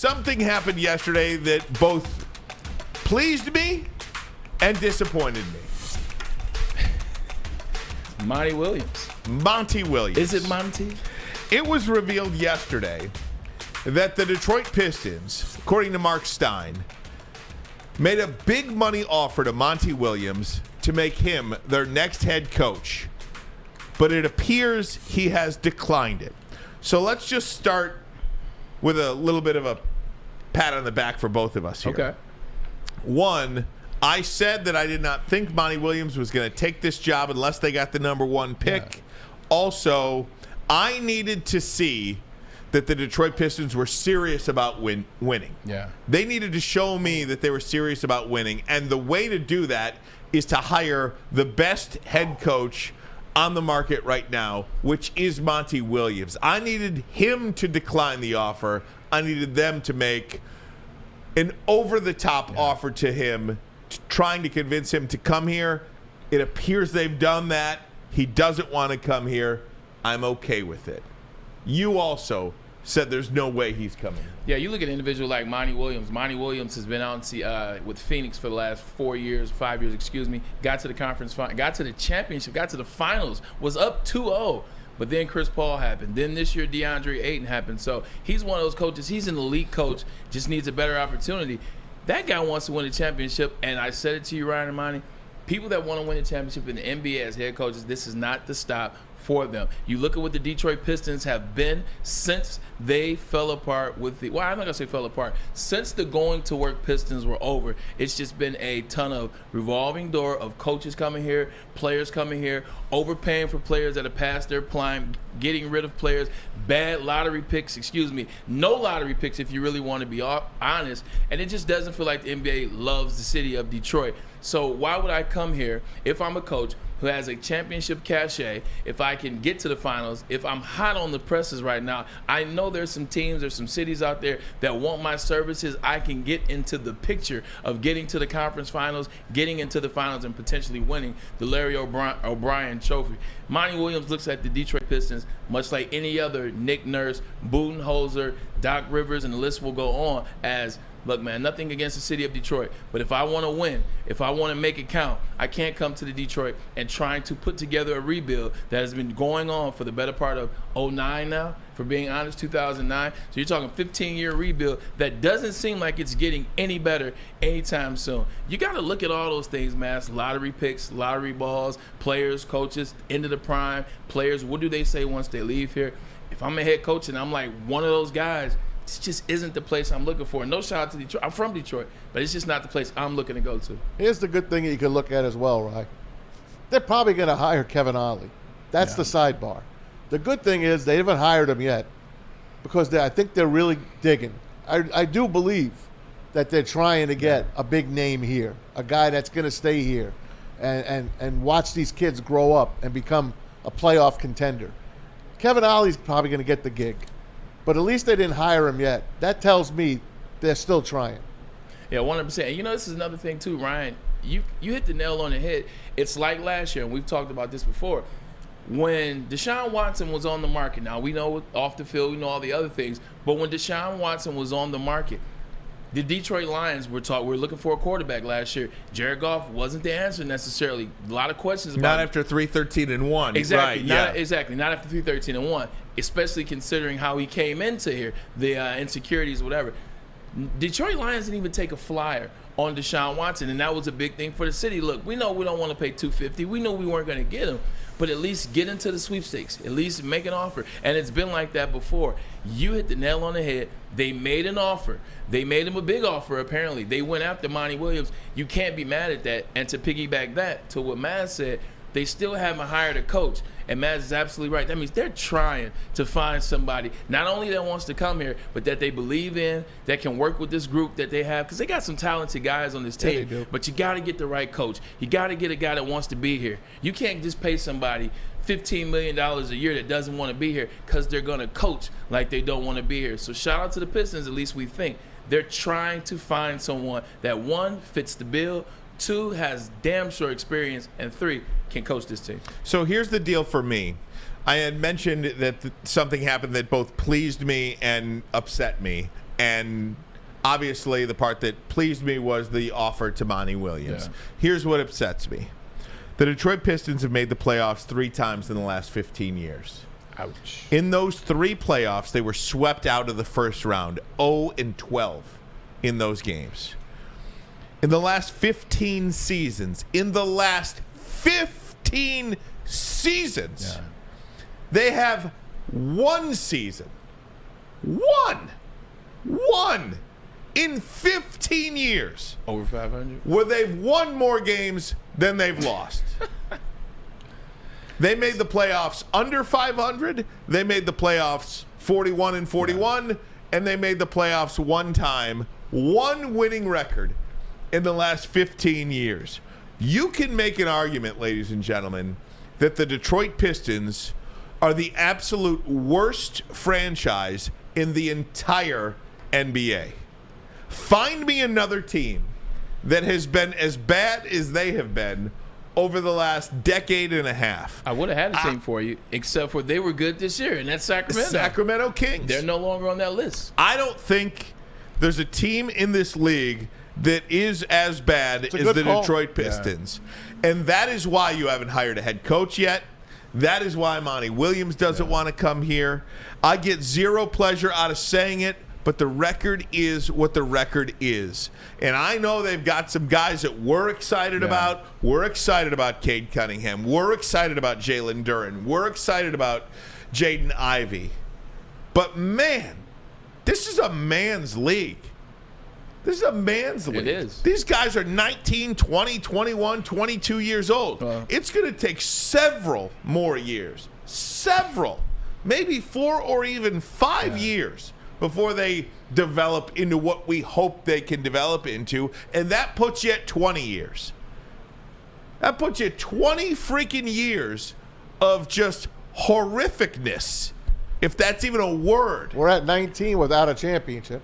something happened yesterday that both pleased me and disappointed me. Monty Williams. Monty Williams. Is it Monty? It was revealed yesterday that the Detroit Pistons, according to Mark Stein, made a big money offer to Monty Williams to make him their next head coach. But it appears he has declined it. So let's just start with a little bit of a pat on the back for both of us here. Okay. One, I said that I did not think Monty Williams was going to take this job unless they got the number one pick. Yeah. Also, I needed to see that the Detroit Pistons were serious about winning. Yeah. They needed to show me that they were serious about winning, and the way to do that is to hire the best head coach on the market right now, which is Monty Williams. I needed him to decline the offer. I needed them to make an over-the-top offer to him, trying to convince him to come here. It appears they've done that. He doesn't want to come here. I'm okay with it. You also said there's no way he's coming. Yeah, you look at an individual like Monty Williams. Monty Williams has been out with Phoenix for the last 5 years, got to the conference final, got to the championship, got to the finals, was up 2-0. But then Chris Paul happened. Then this year DeAndre Ayton happened. So he's one of those coaches. He's an elite coach, just needs a better opportunity. That guy wants to win a championship, and I said it to you, Ryan and Monty. People that want to win a championship in the NBA as head coaches, this is not the stop for them. You look at what the Detroit Pistons have been since they fell apart with the, well, I'm not going to say fell apart. Since the going to work Pistons were over, it's just been a ton of revolving door of coaches coming here, players coming here, overpaying for players that have passed their prime, getting rid of players, bad lottery picks, no lottery picks if you really want to be honest, and it just doesn't feel like the NBA loves the city of Detroit. So why would I come here if I'm a coach who has a championship cachet, if I can get to the finals, if I'm hot on the presses right now? I know there's some teams, there's some cities out there that want my services. I can get into the picture of getting to the conference finals, getting into the finals, and potentially winning the Larry O'Brien trophy. Monty Williams looks at the Detroit Pistons much like any other Nick Nurse, Budenholzer, Doc Rivers, and the list will go on as, look, man, nothing against the city of Detroit, but if I want to win, if I want to make it count, I can't come to the Detroit and trying to put together a rebuild that has been going on for the better part of 2009 now, for being honest, 2009. So you're talking 15-year rebuild that doesn't seem like it's getting any better anytime soon. You got to look at all those things, man. Lottery picks, lottery balls, players, coaches, end of the prime, players, what do they say once they leave here? If I'm a head coach and I'm like one of those guys, this just isn't the place I'm looking for. No shout out to Detroit. I'm from Detroit, but it's just not the place I'm looking to go to. Here's the good thing you can look at as well, right? They're probably going to hire Kevin Ollie. That's the sidebar. The good thing is they haven't hired him yet because I think they're really digging. I do believe that they're trying to get a big name here, a guy that's going to stay here and watch these kids grow up and become a playoff contender. Kevin Ollie's probably going to get the gig. But at least they didn't hire him yet. That tells me they're still trying. Yeah, 100%. And you know, this is another thing too, Ryan. You hit the nail on the head. It's like last year, and we've talked about this before. When Deshaun Watson was on the market, now we know off the field, we know all the other things, but when Deshaun Watson was on the market, the Detroit Lions were looking for a quarterback last year. Jared Goff wasn't the answer necessarily. A lot of questions about Not after 3-13-1. Exactly. Right, Exactly. Not after 3-13-1. Especially considering how he came into here, the insecurities, whatever. Detroit Lions didn't even take a flyer on Deshaun Watson, and that was a big thing for the city. Look, we know we don't want to pay $250. We know we weren't going to get him, but at least get into the sweepstakes. At least make an offer, and it's been like that before. You hit the nail on the head. They made an offer. They made him a big offer, apparently. They went after Monty Williams. You can't be mad at that. And to piggyback that to what Maz said, they still haven't hired a coach. And Maz is absolutely right. That means they're trying to find somebody, not only that wants to come here, but that they believe in, that can work with this group that they have. Because they got some talented guys on this team. Yeah, but you got to get the right coach. You got to get a guy that wants to be here. You can't just pay somebody $15 million a year that doesn't want to be here because they're going to coach like they don't want to be here. So shout out to the Pistons, at least we think. They're trying to find someone that, one, fits the bill, two, has damn sure experience, and three, can coach this team. So here's the deal for me. I had mentioned that something happened that both pleased me and upset me. And obviously, the part that pleased me was the offer to Monty Williams. Yeah. Here's what upsets me. The Detroit Pistons have made the playoffs 3 times in the last 15 years. Ouch. In those 3 playoffs, they were swept out of the first round, 0-12 in those games. In the last 15 seasons, they have one season. One in 15 years. Over 500? Where they've won more games than they've lost. They made the playoffs under 500. They made the playoffs 41-41, and they made the playoffs one time, one winning record in the last 15 years. You can make an argument, ladies and gentlemen, that the Detroit Pistons are the absolute worst franchise in the entire NBA. Find me another team that has been as bad as they have been over the last decade and a half. I would have had a team for you, except for they were good this year, and that's Sacramento. Sacramento Kings. They're no longer on that list. I don't think there's a team in this league that is as bad as the Detroit Pistons. Yeah. And that is why you haven't hired a head coach yet. That is why Monty Williams doesn't want to come here. I get zero pleasure out of saying it, but the record is what the record is. And I know they've got some guys that we're excited about. We're excited about Cade Cunningham. We're excited about Jalen Duren. We're excited about Jaden Ivey. But, man, this is a man's league. This is a man's league. It is. These guys are 19, 20, 21, 22 years old. It's going to take several more years. Several. Maybe 4 or even 5 years before they develop into what we hope they can develop into. And that puts you at 20 years. That puts you 20 freaking years of just horrificness, if that's even a word. We're at 19 without a championship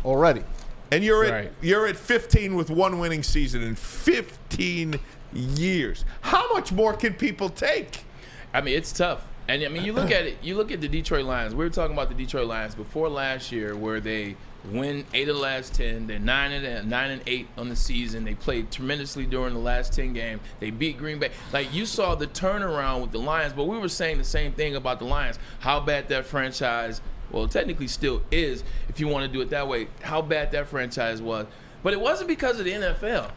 already. And you're at 15 with one winning season in 15 years. How much more can people take? I mean, it's tough. And I mean, you look at it. You look at the Detroit Lions. We were talking about the Detroit Lions before last year, where they win 8 of the last 10. They're 9-8 on the season. They played tremendously during the last 10 games. They beat Green Bay. Like, you saw the turnaround with the Lions, but we were saying the same thing about the Lions. How bad that franchise, well, technically still is, if you want to do it that way, how bad that franchise was. But it wasn't because of the NFL.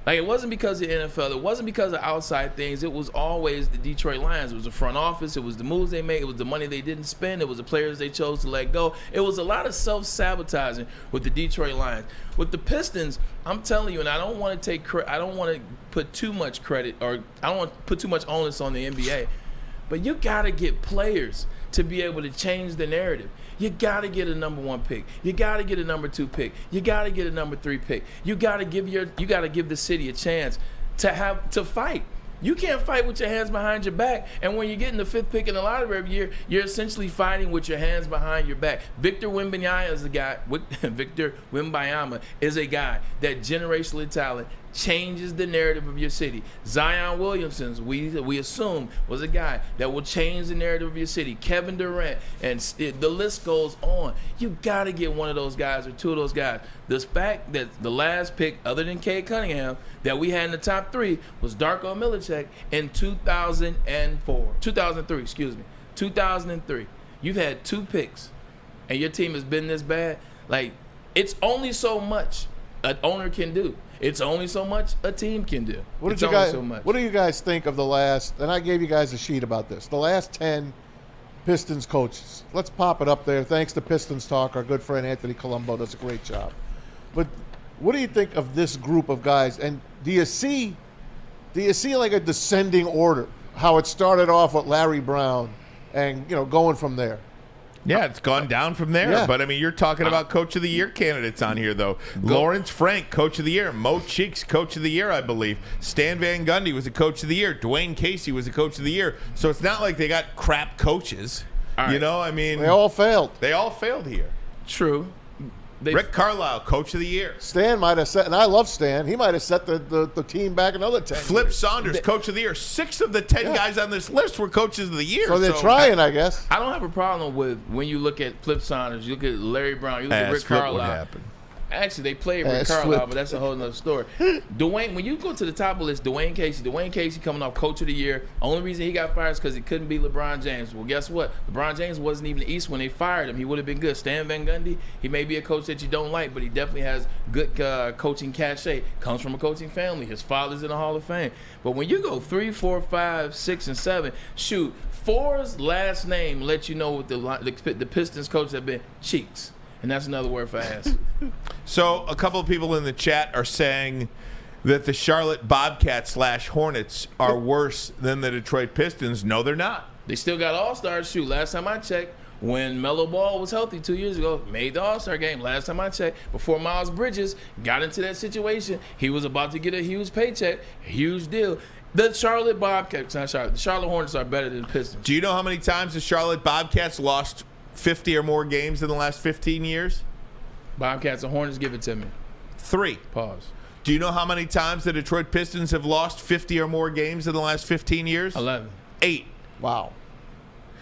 Like, it wasn't because of the NFL. It wasn't because of outside things. It was always the Detroit Lions. It was the front office. It was the moves they made. It was the money they didn't spend. It was the players they chose to let go. It was a lot of self-sabotaging with the Detroit Lions. With the Pistons, I'm telling you, and I don't want to put too much credit, or I don't want to put too much onus on the NBA, but you got to get players to be able to change the narrative. You got to get a number 1 pick. You got to get a number 2 pick. You got to get a number 3 pick. You got to give the city a chance to fight. You can't fight with your hands behind your back. And when you're getting the 5th pick in the lottery every year, you're essentially fighting with your hands behind your back. Victor Wembanyama is a guy that generational talent changes the narrative of your city. Zion Williamson, we assume, was a guy that will change the narrative of your city. Kevin Durant, and the list goes on. You got to get one of those guys or 2 of those guys. The fact that the last pick, other than Cade Cunningham, that we had in the top 3 was Darko Milicic in 2003. You've had 2 picks, and your team has been this bad. Like, it's only so much an owner can do. It's only so much a team can do. What do you guys think of the last, and I gave you guys a sheet about this, the last 10 Pistons coaches? Let's pop it up there. Thanks to Pistons Talk. Our good friend Anthony Colombo does a great job. But what do you think of this group of guys? And do you see like a descending order, how it started off with Larry Brown and, going from there? Yeah, it's gone down from there. Yeah. But, I mean, you're talking about Coach of the Year candidates on here, though. Lawrence Frank, Coach of the Year. Mo Cheeks, Coach of the Year, I believe. Stan Van Gundy was a Coach of the Year. Dwayne Casey was a Coach of the Year. So it's not like they got crap coaches. Right. I mean. They all failed. They all failed here. True. Rick Carlisle, Coach of the Year. Stan might have set, and I love Stan. He might have set the team back another 10. Flip Saunders, Coach of the Year. 6 of the 10 guys on this list were Coaches of the Year. So they're trying, I guess. I don't have a problem with when you look at Flip Saunders, you look at Larry Brown, you look at Rick Carlisle. What happened? Actually, they played Rick Carlisle, but that's a whole nother story. Dwayne, when you go to the top of the list, Dwayne Casey coming off Coach of the Year. Only reason he got fired is because he couldn't beat LeBron James. Well, guess what? LeBron James wasn't even the East when they fired him. He would have been good. Stan Van Gundy, he may be a coach that you don't like, but he definitely has good coaching cachet. Comes from a coaching family. His father's in the Hall of Fame. But when you go 3, 4, 5, 6, and 7, shoot, 4's last name lets you know what the Pistons coach have been. Cheeks. And that's another word for ass. So a couple of people in the chat are saying that the Charlotte Bobcats / Hornets are worse than the Detroit Pistons. No, they're not. They still got all-stars. Shoot, last time I checked, when Melo Ball was healthy 2 years ago, made the All-Star game. Last time I checked, before Miles Bridges got into that situation, he was about to get a huge paycheck, huge deal. The Charlotte Bobcats, not Charlotte, the Charlotte Hornets are better than the Pistons. Do you know how many times the Charlotte Bobcats lost 50 or more games in the last 15 years? Bobcats and Hornets, give it to me. 3. Pause. Do you know how many times the Detroit Pistons have lost 50 or more games in the last 15 years? 11. 8. Wow.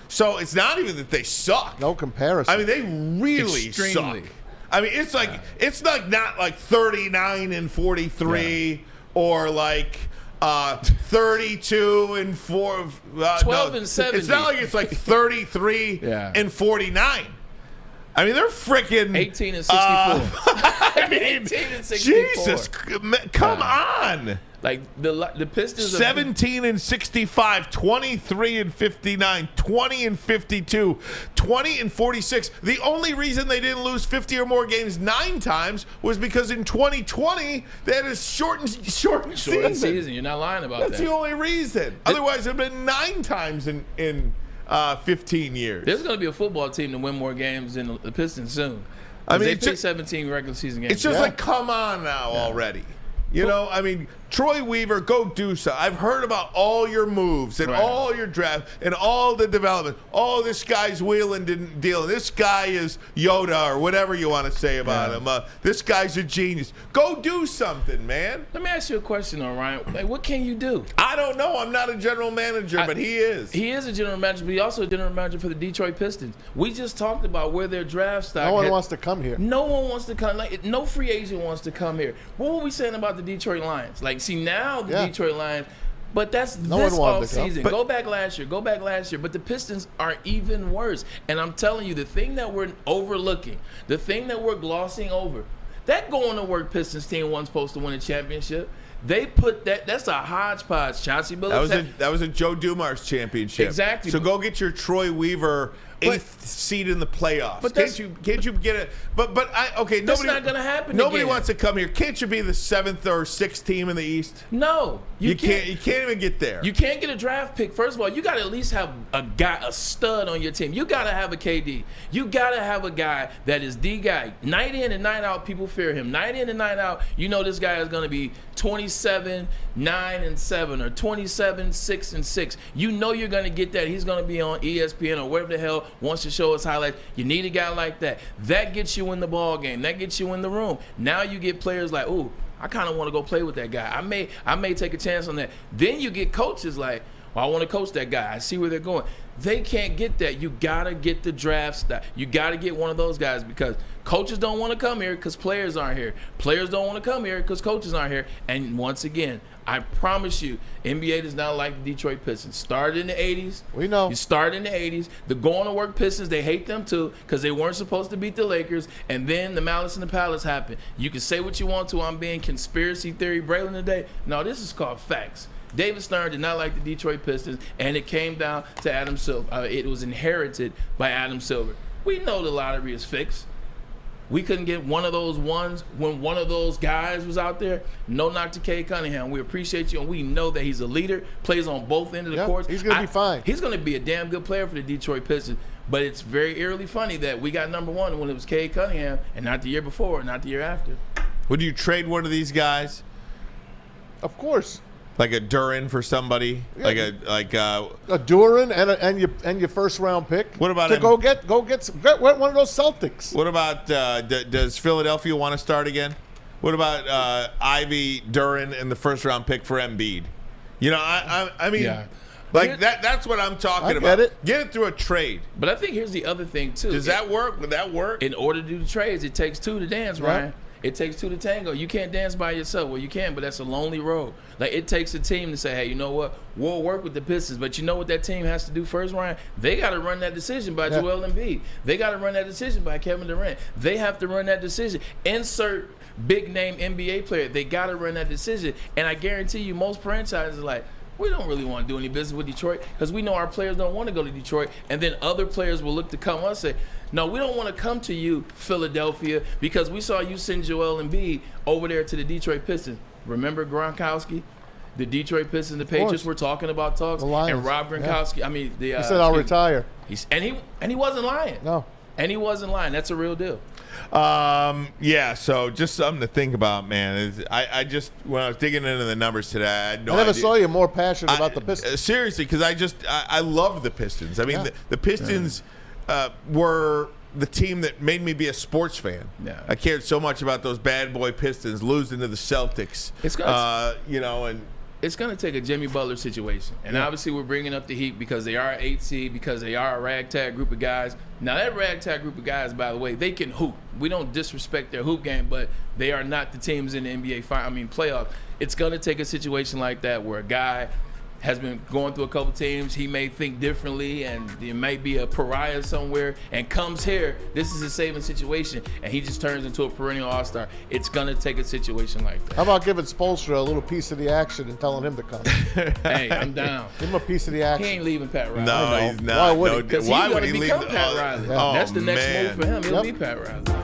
So it's not even that they suck. No comparison. I mean, they really Extremely. suck. I mean, it's like it's like not like 39 and 43 or like 32 and 4. 12 and 70. It's not like it's like 33 and 49. I mean, they're freaking 18 and 64. I mean, 18 and 64. Jesus, come on. Like the Pistons. 17 and 65, 23 and 59, 20 and 52, 20 and 46. The only reason they didn't lose 50 or more games 9 times was because in 2020 they had a shortened season. You're not lying about That's that. the only reason. Otherwise, it would have been 9 times in 15 years. There's going to be a football team to win more games than the Pistons soon. I mean, they play 17 regular season games. It's just like, come on now already. You know, I mean, Troy Weaver, go do so. I've heard about all your moves and all your draft and all the development. Oh, this guy's wheeling didn't deal. This guy is Yoda or whatever you want to say about him. This guy's a genius. Go do something, man. Let me ask you a question, though, Ryan. Like, what can you do? I don't know. I'm not a general manager, but he is. He is a general manager, but he's also a general manager for the Detroit Pistons. We just talked about where their draft stock. No one wants to come here. No one wants to come. Like, no free agent wants to come here. What were we saying about the Detroit Lions? Like, see, now the Detroit Lions, but that's this offseason. Go back last year. But the Pistons are even worse. And I'm telling you, the thing that we're overlooking, the thing that we're glossing over, that going to work Pistons team wasn't supposed to win a championship. They put that's a hodgepodge. Chauncey Billups. That was a Joe Dumars championship. Exactly. So go get your Troy Weaver 8th seed in the playoffs. But can't you get it? But okay. That's not going to happen. Nobody again. wants to come here. Can't you be the 7th or 6th team in the East? No, you can't. You can't even get there. You can't get a draft pick. First of all, you got to at least have a stud on your team. You got to have a KD. You got to have a guy that is the guy. Night in and night out, people fear him. Night in and night out, you know this guy is going to be 27, 9 and 7 or 27, 6 and 6. You know you're going to get that. He's going to be on ESPN or wherever the hell wants to show us highlights. You need a guy like that. That gets you in the ball game. That gets you in the room. Now you get players like, ooh, I kind of want to go play with that guy. I may take a chance on that. Then you get coaches like, well, I want to coach that guy. I see where they're going. They can't get that. You got to get the draft stuff. You got to get one of those guys because coaches don't want to come here because players aren't here. Players don't want to come here because coaches aren't here. And once again, I promise you, NBA does not like the Detroit Pistons. Started in the 80s. We know. You started in the 80s. The going-to-work Pistons, they hate them too because they weren't supposed to beat the Lakers. And then the Malice in the Palace happened. You can say what you want to. I'm being conspiracy theory Braylon today. No, this is called facts. David Stern did not like the Detroit Pistons, and it came down to Adam Silver. It was inherited by Adam Silver. We know the lottery is fixed. We couldn't get one of those ones when one of those guys was out there. No knock to Cade Cunningham. We appreciate you, and we know that he's a leader, plays on both ends of the court. He's going to be fine. He's going to be a damn good player for the Detroit Pistons. But it's very eerily funny that we got number one when it was Cade Cunningham, and not the year before, not the year after. Would you trade one of these guys? Of course. like a Duran for somebody, like a Duran and your first round pick. What about to him? go get one of those Celtics? What about does Philadelphia want to start again? What about Ivy, Duran, and the first round pick for Embiid? You know, I mean, like that's what I'm talking about. Get it through a trade. But I think here's the other thing too. Does that work? Would that work? In order to do the trades, it takes two to dance, Ryan. It takes two to tango. You can't dance by yourself. Well, you can, but that's a lonely road. Like, it takes a team to say, hey, you know what? We'll work with the Pistons. But you know what that team has to do first, Ryan? They got to run that decision by Joel Embiid. They got to run that decision by Kevin Durant. They have to run that decision. Insert big-name NBA player. They got to run that decision. And I guarantee you most franchises are like, we don't really want to do any business with Detroit because we know our players don't want to go to Detroit. And then other players will look to come us and say, no, we don't want to come to you, Philadelphia, because we saw you send Joel Embiid over there to the Detroit Pistons. Remember Gronkowski? The Detroit Pistons, the Patriots were talking about talks. And Rob Gronkowski, he said, I'll retire. He wasn't lying. No. And he wasn't lying. That's a real deal. So just something to think about, man. I just, when I was digging into the numbers today, I had no idea. I never saw you more passionate about the Pistons. Seriously, because I love the Pistons. I mean, the Pistons were the team that made me be a sports fan. Yeah. I cared so much about those bad boy Pistons losing to the Celtics. It's gonna, and it's going to take a Jimmy Butler situation. And obviously we're bringing up the Heat because they are an 8 seed, because they are a ragtag group of guys. Now that ragtag group of guys, by the way, they can hoop. We don't disrespect their hoop game, but they are not the teams in the NBA playoff. It's going to take a situation like that where a guy has been going through a couple teams. He may think differently, and he might be a pariah somewhere, and comes here. This is a saving situation, and he just turns into a perennial all-star. It's going to take a situation like that. How about giving Spoelstra a little piece of the action and telling him to come? Hey, I'm down. Give him a piece of the action. He ain't leaving Pat Riley. No, he's not. Why would he? Because he's going to become Pat Riley. Yeah. That's the next man. move for him. He'll be Pat Riley.